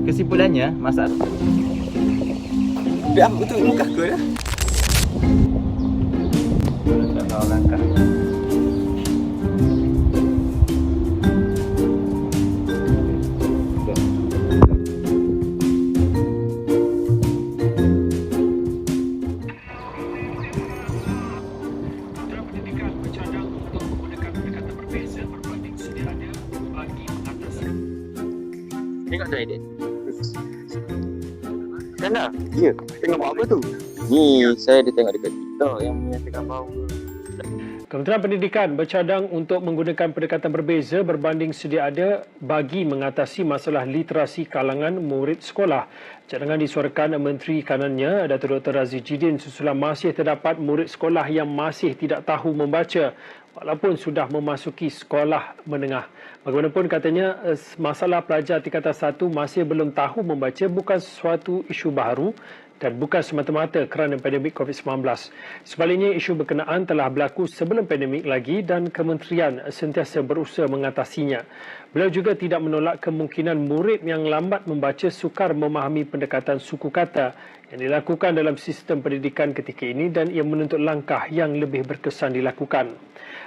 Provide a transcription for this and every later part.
Kesimpulannya, masalah Biar aku tengok muka aku dah. tak tahu langkah. Pendidikan bercadang untuk menggunakan pendekatan berbeza berbanding sedia ada bagi mengatasi. Tengok tu edit. Kan dah? Ya. Tengok buat apa tu? Ni saya ada tengok dekat TikTok yang menyatakan bahawa Kementerian Pendidikan bercadang untuk menggunakan pendekatan berbeza berbanding sedia ada bagi mengatasi masalah literasi kalangan murid sekolah. Cadangan disuarakan Menteri Kanannya, Datuk Dr. Razzie Jidin, susulan masih terdapat murid sekolah yang masih tidak tahu membaca walaupun sudah memasuki sekolah menengah. Bagaimanapun katanya, masalah pelajar tingkatan 1 masih belum tahu membaca bukan sesuatu isu baru dan bukan semata-mata kerana pandemik COVID-19. Sebaliknya, isu berkenaan telah berlaku sebelum pandemik lagi dan kementerian sentiasa berusaha mengatasinya. Beliau juga tidak menolak kemungkinan murid yang lambat membaca sukar memahami pendekatan suku kata yang dilakukan dalam sistem pendidikan ketika ini dan ia menuntut langkah yang lebih berkesan dilakukan.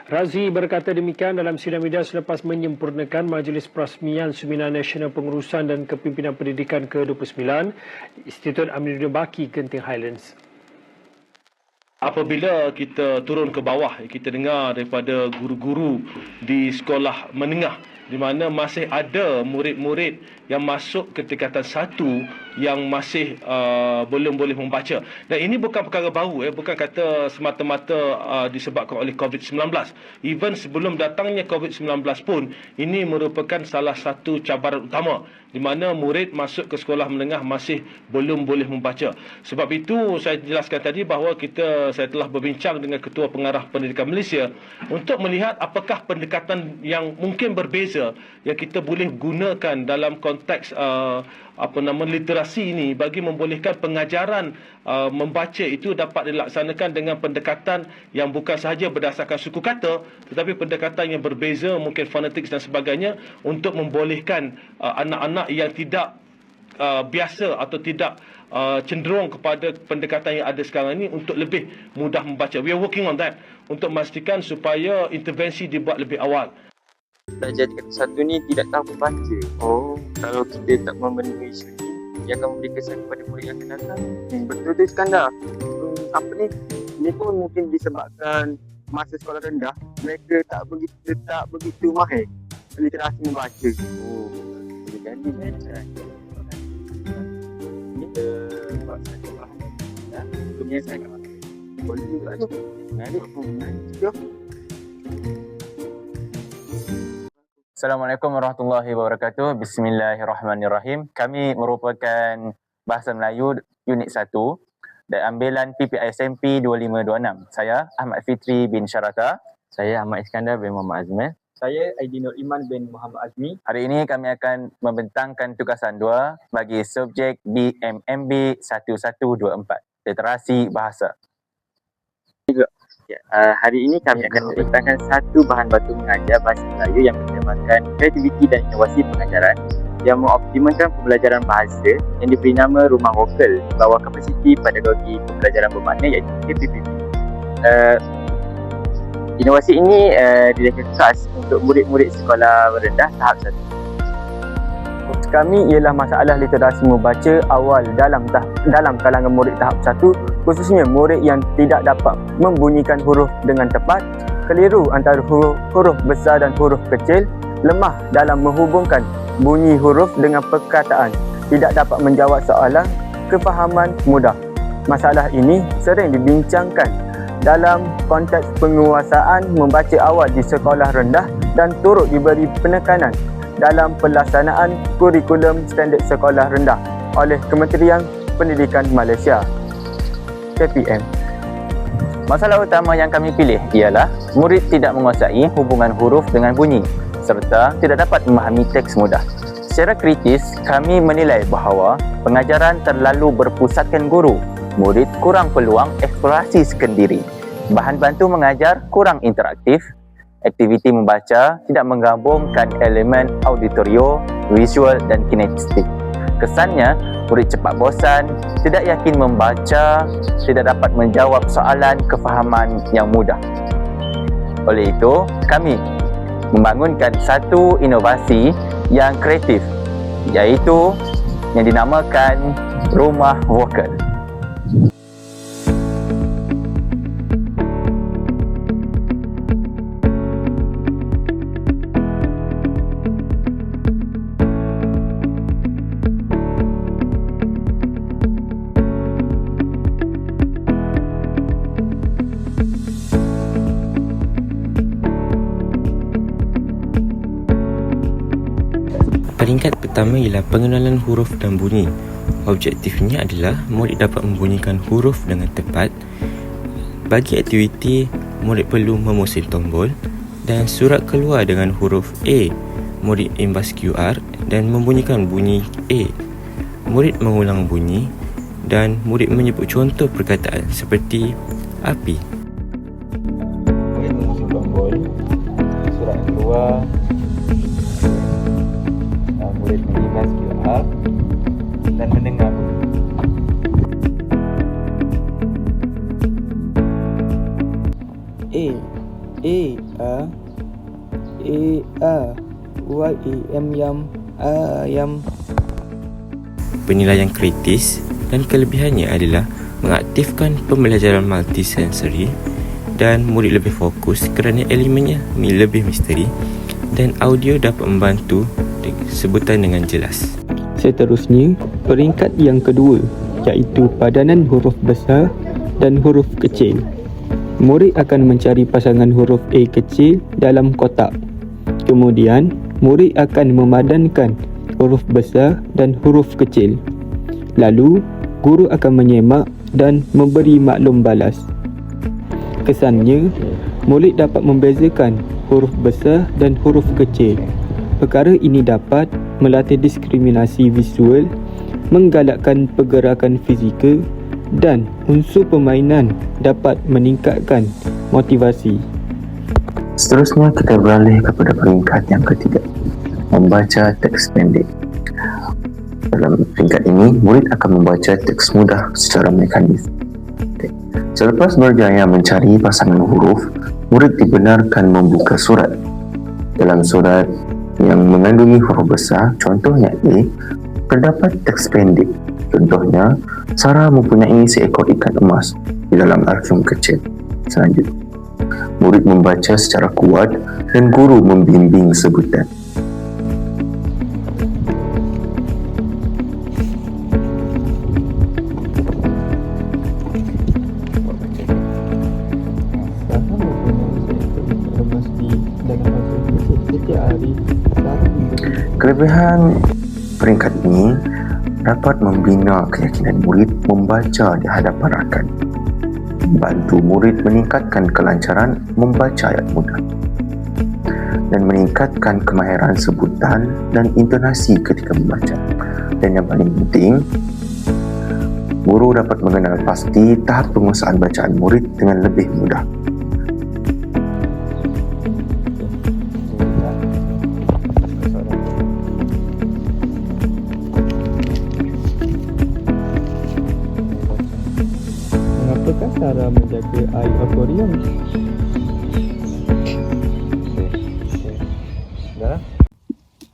Razzie berkata demikian dalam sidang media selepas menyempurnakan Majlis Perasmian Seminar Nasional Pengurusan dan Kepimpinan Pendidikan ke-29 di Institut Aminuddin Baki, Genting Highlands. Apabila kita turun ke bawah, kita dengar daripada guru-guru di sekolah menengah di mana masih ada murid-murid yang masuk ke tingkatan 1 yang masih belum boleh membaca. Dan ini bukan perkara baru, bukan kata semata-mata disebabkan oleh COVID-19. Even sebelum datangnya COVID-19 pun, ini merupakan salah satu cabaran utama di mana murid masuk ke sekolah menengah masih belum boleh membaca. Sebab itu saya jelaskan tadi bahawa saya telah berbincang dengan Ketua Pengarah Pendidikan Malaysia untuk melihat apakah pendekatan yang mungkin berbeza yang kita boleh gunakan dalam konteks literasi ini bagi membolehkan pengajaran membaca itu dapat dilaksanakan dengan pendekatan yang bukan sahaja berdasarkan suku kata tetapi pendekatan yang berbeza, mungkin fonetik dan sebagainya, untuk membolehkan anak-anak yang tidak biasa atau tidak cenderung kepada pendekatan yang ada sekarang ini untuk lebih mudah membaca. We are working on that untuk memastikan supaya intervensi dibuat lebih awal. pelajar tingkatan 1 ni tidak tahu membaca. Oh, kalau kita tak memenuhi isu ni, dia akan memberi kesan kepada murid yang akan datang. Betul tu Iskandar. Apa ni? Ini pun mungkin disebabkan masa sekolah rendah, mereka tak begitu mahir literasi membaca. Oh, boleh jadi. Ini buat saya faham. Ya, kebiasaan. Boleh juga tu. Jom. Assalamualaikum warahmatullahi wabarakatuh. Bismillahirrahmanirrahim. Kami merupakan Bahasa Melayu Unit 1 dan ambilan PPISMP 2526. Saya Ahmad Fitri bin Syarata. Saya Ahmad Iskandar bin Muhammad Azmir. Saya Aidinur Iman bin Muhammad Azmi. Hari ini kami akan membentangkan tugasan 2 bagi subjek BMMB 1124, Literasi Bahasa. Hari ini kami akan membentangkan satu bahan baku mengajar bahasa Melayu yang bertemakan kreativiti dan inovasi pengajaran yang mengoptimalkan pembelajaran bahasa yang diberi nama Rumah Vokal di bawah Kapasiti Pedagogi Pembelajaran Bermakna iaitu KPPB. Inovasi ini dilakukan khas untuk murid-murid sekolah rendah tahap 1. Kami ialah masalah literasi membaca awal dalam kalangan murid tahap 1, khususnya murid yang tidak dapat membunyikan huruf dengan tepat, keliru antara huruf besar dan huruf kecil, lemah dalam menghubungkan bunyi huruf dengan perkataan, tidak dapat menjawab soalan, kefahaman mudah. Masalah ini sering dibincangkan dalam konteks penguasaan membaca awal di sekolah rendah dan turut diberi penekanan dalam pelaksanaan kurikulum standard sekolah rendah oleh Kementerian Pendidikan Malaysia KPM. Masalah utama yang kami pilih ialah murid tidak menguasai hubungan huruf dengan bunyi serta tidak dapat memahami teks mudah. Secara kritis, kami menilai bahawa pengajaran terlalu berpusatkan guru. Murid kurang peluang eksplorasi sendiri. Bahan bantu mengajar kurang interaktif. Aktiviti membaca tidak menggabungkan elemen auditorio, visual dan kinestetik. Kesannya, murid cepat bosan, tidak yakin membaca, tidak dapat menjawab soalan kefahaman yang mudah. Oleh itu, kami membangunkan satu inovasi yang kreatif, iaitu yang dinamakan Rumah Vokal. Peringkat pertama ialah pengenalan huruf dan bunyi. Objektifnya adalah murid dapat membunyikan huruf dengan tepat. Bagi aktiviti, murid perlu memusin tombol dan surat keluar dengan huruf A. Murid imbas QR dan membunyikan bunyi A. Murid mengulang bunyi dan murid menyebut contoh perkataan seperti api. Murid memusin tombol, surat keluar, murid mengimbas QR dan mendengar. Ayam. Penilaian kritis dan kelebihannya adalah mengaktifkan pembelajaran multisensori dan murid lebih fokus kerana elemennya lebih misteri dan audio dapat membantu sebutan dengan jelas. Seterusnya, peringkat yang kedua iaitu padanan huruf besar dan huruf kecil. Murid akan mencari pasangan huruf A kecil dalam kotak. Kemudian, murid akan memadankan huruf besar dan huruf kecil. Lalu, guru akan menyemak dan memberi maklum balas. Kesannya, murid dapat membezakan huruf besar dan huruf kecil. Perkara ini dapat melatih diskriminasi visual, menggalakkan pergerakan fizikal dan unsur permainan dapat meningkatkan motivasi. Seterusnya kita beralih kepada peringkat yang ketiga, membaca teks pendek. Dalam peringkat ini, murid akan membaca teks mudah secara mekanis. Selepas berjaya mencari pasangan huruf, murid dibenarkan membuka surat. Dalam surat yang mengandungi huruf besar, contohnya A, terdapat teks pendek. Contohnya, Sarah mempunyai seekor ikan emas di dalam arkum kecil. Selanjutnya, murid membaca secara kuat dan guru membimbing sebutan. Kelebihan peringkat ini dapat membina keyakinan murid membaca di hadapan rakan, membantu murid meningkatkan kelancaran membaca ayat mudah, dan meningkatkan kemahiran sebutan dan intonasi ketika membaca. Dan yang paling penting, guru dapat mengenal pasti tahap penguasaan bacaan murid dengan lebih mudah. Mengapakah Sarah menjaga air akuarium?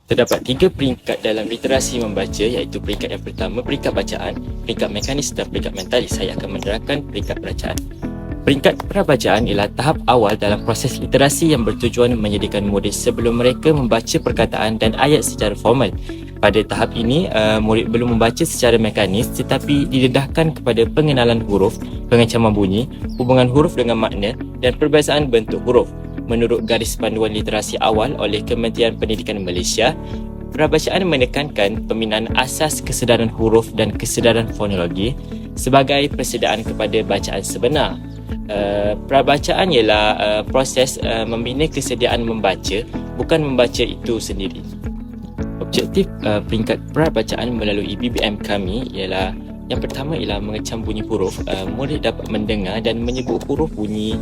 Terdapat 3 peringkat dalam literasi membaca, iaitu peringkat yang pertama, peringkat bacaan, peringkat mekanis dan peringkat mentalis. Saya akan menerangkan peringkat bacaan. Peringkat prabacaan ialah tahap awal dalam proses literasi yang bertujuan menyediakan murid sebelum mereka membaca perkataan dan ayat secara formal. Pada tahap ini, murid belum membaca secara mekanis tetapi didedahkan kepada pengenalan huruf, pengecaman bunyi, hubungan huruf dengan makna dan perbezaan bentuk huruf. Menurut garis panduan literasi awal oleh Kementerian Pendidikan Malaysia, prabacaan menekankan pembinaan asas kesedaran huruf dan kesedaran fonologi sebagai persediaan kepada bacaan sebenar. Prabacaan ialah proses membina kesediaan membaca, bukan membaca itu sendiri. Objektif peringkat prabacaan melalui BBM kami ialah yang pertama ialah mengecam bunyi huruf. Murid dapat mendengar dan menyebut huruf bunyi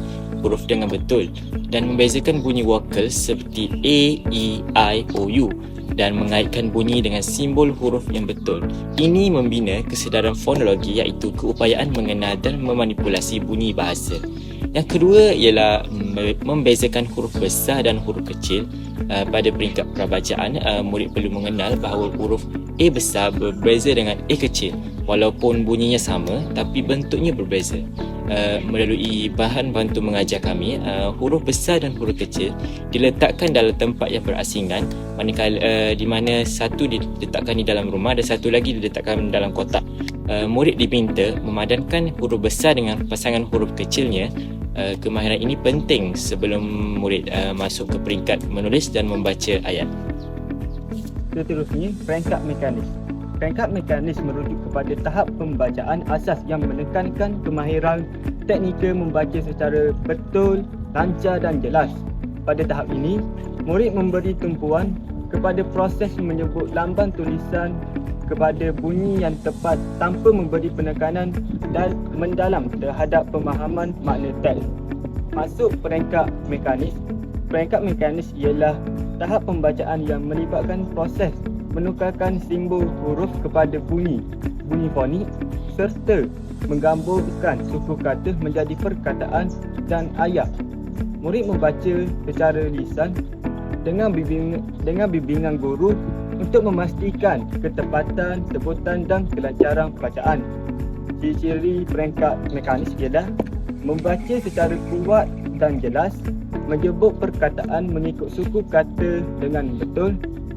huruf dengan betul dan membezakan bunyi vokal seperti A, E, I, O, U dan mengaitkan bunyi dengan simbol huruf yang betul. Ini membina kesedaran fonologi iaitu keupayaan mengenal dan memanipulasi bunyi bahasa. Yang kedua ialah membezakan huruf besar dan huruf kecil. Pada peringkat prabacaan, murid perlu mengenal bahawa huruf A besar berbeza dengan A kecil. Walaupun bunyinya sama, tapi bentuknya berbeza. Melalui bahan bantu mengajar kami, huruf besar dan huruf kecil diletakkan dalam tempat yang berasingan, manakala di mana satu diletakkan di dalam rumah dan satu lagi diletakkan dalam kotak. Murid diminta memadankan huruf besar dengan pasangan huruf kecilnya. Kemahiran ini penting sebelum murid masuk ke peringkat menulis dan membaca ayat. Seterusnya, perangkat mekanis. Perangkat mekanis merujuk kepada tahap pembacaan asas yang menekankan kemahiran teknikal membaca secara betul, lancar dan jelas. Pada tahap ini, murid memberi tumpuan kepada proses menyebut lambang tulisan kepada bunyi yang tepat tanpa memberi penekanan dan mendalam terhadap pemahaman makna teks. Masuk perangkat mekanis. Perangkat mekanis ialah tahap pembacaan yang melibatkan proses menukarkan simbol huruf kepada bunyi fonik serta menggabungkan suku kata menjadi perkataan dan ayat. Murid membaca secara lisan dengan bimbingan guru untuk memastikan ketepatan, sebutan dan kelancaran bacaan. Ciri-ciri perangkat mekanis ialah membaca secara kuat dan jelas, menyebut perkataan mengikut suku kata dengan betul,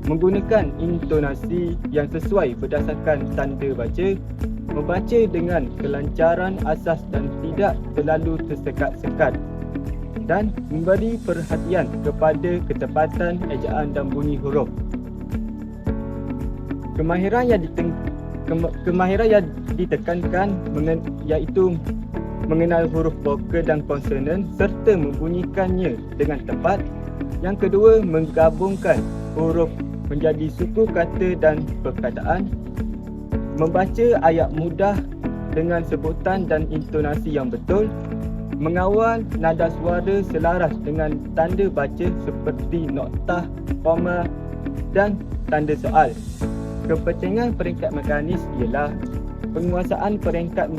menggunakan intonasi yang sesuai berdasarkan tanda baca, membaca dengan kelancaran asas dan tidak terlalu tersekat-sekat, dan memberi perhatian kepada ketepatan ejaan dan bunyi huruf. Kemahiran yang ditekankan iaitu mengenal huruf vokal dan konsonan serta membunyikannya dengan tepat. Yang kedua, menggabungkan huruf menjadi suku kata dan perkataan, membaca ayat mudah dengan sebutan dan intonasi yang betul, mengawal nada suara selaras dengan tanda baca seperti noktah, koma dan tanda soal. Kepentingan perangkat mekanis ialah penguasaan perangkat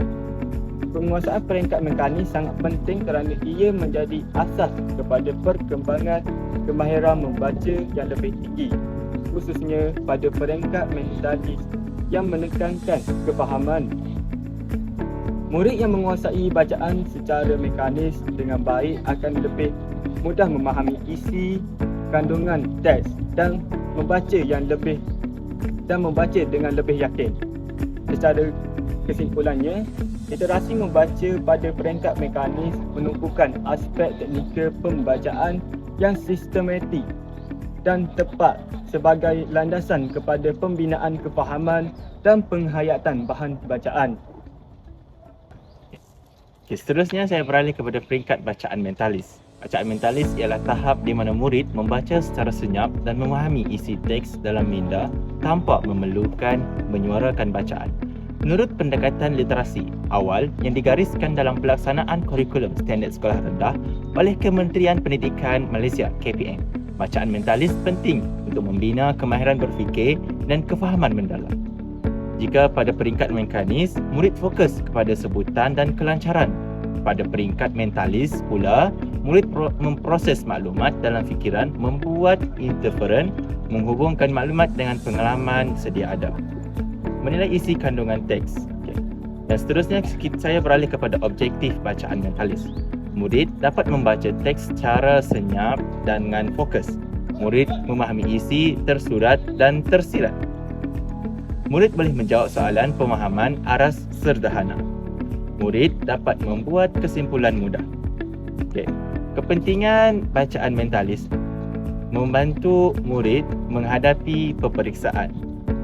mekanis sangat penting kerana ia menjadi asas kepada perkembangan kemahiran membaca yang lebih tinggi, khususnya pada perangkat mentalis yang menekankan kefahaman. Murid yang menguasai bacaan secara mekanis dengan baik akan lebih mudah memahami isi kandungan teks dan membaca dengan lebih yakin. Secara kesimpulannya, literasi membaca pada perangkat mekanis menumpukan aspek teknikal pembacaan yang sistematik dan tepat sebagai landasan kepada pembinaan kefahaman dan penghayatan bahan bacaan. Seterusnya saya beralih kepada peringkat bacaan mentalis. Bacaan mentalis ialah tahap di mana murid membaca secara senyap dan memahami isi teks dalam minda tanpa memerlukan menyuarakan bacaan. Menurut pendekatan literasi awal yang digariskan dalam pelaksanaan kurikulum standard sekolah rendah oleh Kementerian Pendidikan Malaysia KPM, bacaan mentalis penting untuk membina kemahiran berfikir dan kefahaman mendalam. Jika pada peringkat mekanis, murid fokus kepada sebutan dan kelancaran. Pada peringkat mentalis pula, murid memproses maklumat dalam fikiran, membuat inferen, menghubungkan maklumat dengan pengalaman sedia ada. Menilai isi kandungan teks. Dan seterusnya saya beralih kepada objektif bacaan mentalis. Murid dapat membaca teks secara senyap dan dengan fokus. Murid memahami isi tersurat dan tersirat. Murid boleh menjawab soalan pemahaman aras sederhana. Murid dapat membuat kesimpulan mudah. Kepentingan bacaan mentalis membantu murid menghadapi peperiksaan,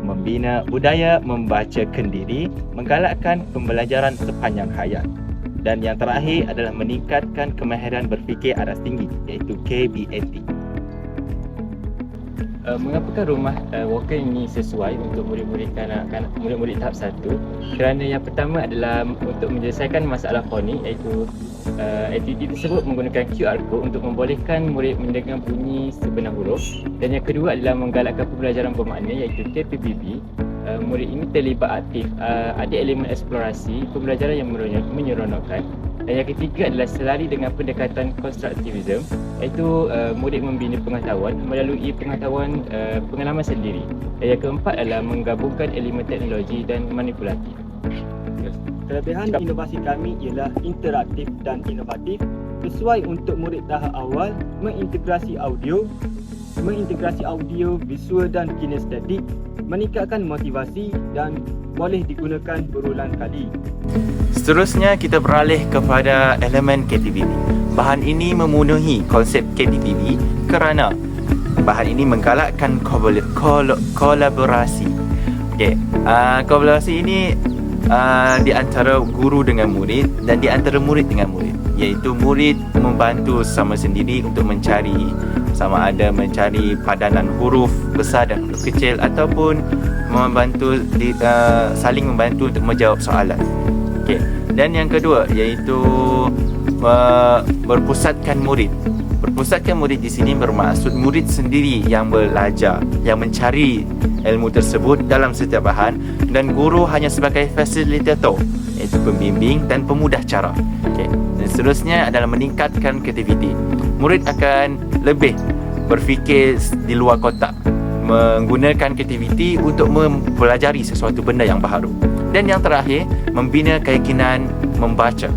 membina budaya membaca kendiri, menggalakkan pembelajaran sepanjang hayat. Dan yang terakhir adalah meningkatkan kemahiran berfikir aras tinggi iaitu KBAT. Mengapakah rumah vokal ini sesuai untuk murid-murid kanak-kanak, murid-murid tahap 1? Kerana yang pertama adalah untuk menyelesaikan masalah fonik iaitu Aktiviti tersebut menggunakan QR code untuk membolehkan murid mendengar bunyi sebenar huruf, dan yang kedua adalah menggalakkan pembelajaran bermakna iaitu KPBB. Murid ini terlibat aktif, ada elemen eksplorasi, pembelajaran yang menyeronokkan. Dan yang ketiga adalah selari dengan pendekatan konstruktivism, iaitu murid membina pengetahuan melalui pengalaman sendiri. Dan yang keempat adalah menggabungkan elemen teknologi dan manipulatif. Kelebihan inovasi kami ialah interaktif dan inovatif, sesuai untuk murid tahap awal, mengintegrasi audio, visual dan kinestetik, meningkatkan motivasi dan boleh digunakan berulang kali. Seterusnya kita beralih kepada elemen KTPB. Bahan ini memenuhi konsep KTPB kerana bahan ini menggalakkan kolaborasi. Kolaborasi ini di antara guru dengan murid dan di antara murid dengan murid, iaitu murid membantu sama sendiri untuk mencari padanan huruf besar dan huruf kecil, ataupun saling membantu untuk menjawab soalan. Dan yang kedua iaitu berpusatkan murid. Berpusatkan murid di sini bermaksud murid sendiri yang belajar, yang mencari ilmu tersebut dalam setiap bahan, dan guru hanya sebagai fasilitator, iaitu pembimbing dan pemudah cara. Dan seterusnya adalah meningkatkan kreativiti. Murid akan lebih berfikir di luar kotak, menggunakan kreativiti untuk mempelajari sesuatu benda yang baharu. Dan yang terakhir, membina keyakinan membaca.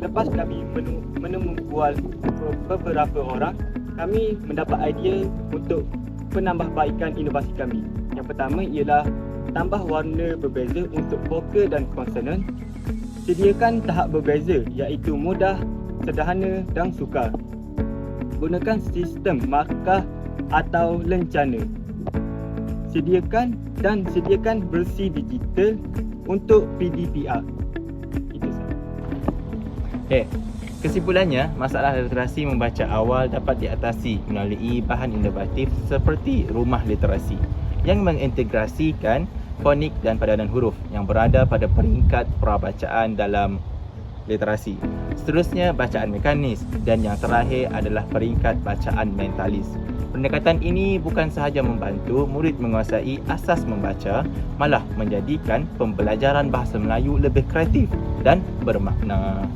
Lepas kami menemubual beberapa orang, kami mendapat idea untuk penambahbaikan inovasi kami. Yang pertama ialah tambah warna berbeza untuk vokal dan konsonan. Sediakan tahap berbeza iaitu mudah, sederhana dan sukar. Gunakan sistem markah atau lencana. Sediakan versi digital untuk PDPR. Kesimpulannya, masalah literasi membaca awal dapat diatasi melalui bahan inovatif seperti rumah literasi yang mengintegrasikan fonik dan padanan huruf yang berada pada peringkat prabacaan dalam literasi. Seterusnya, bacaan mekanis, dan yang terakhir adalah peringkat bacaan mentalis. Pendekatan ini bukan sahaja membantu murid menguasai asas membaca, malah menjadikan pembelajaran bahasa Melayu lebih kreatif dan bermakna.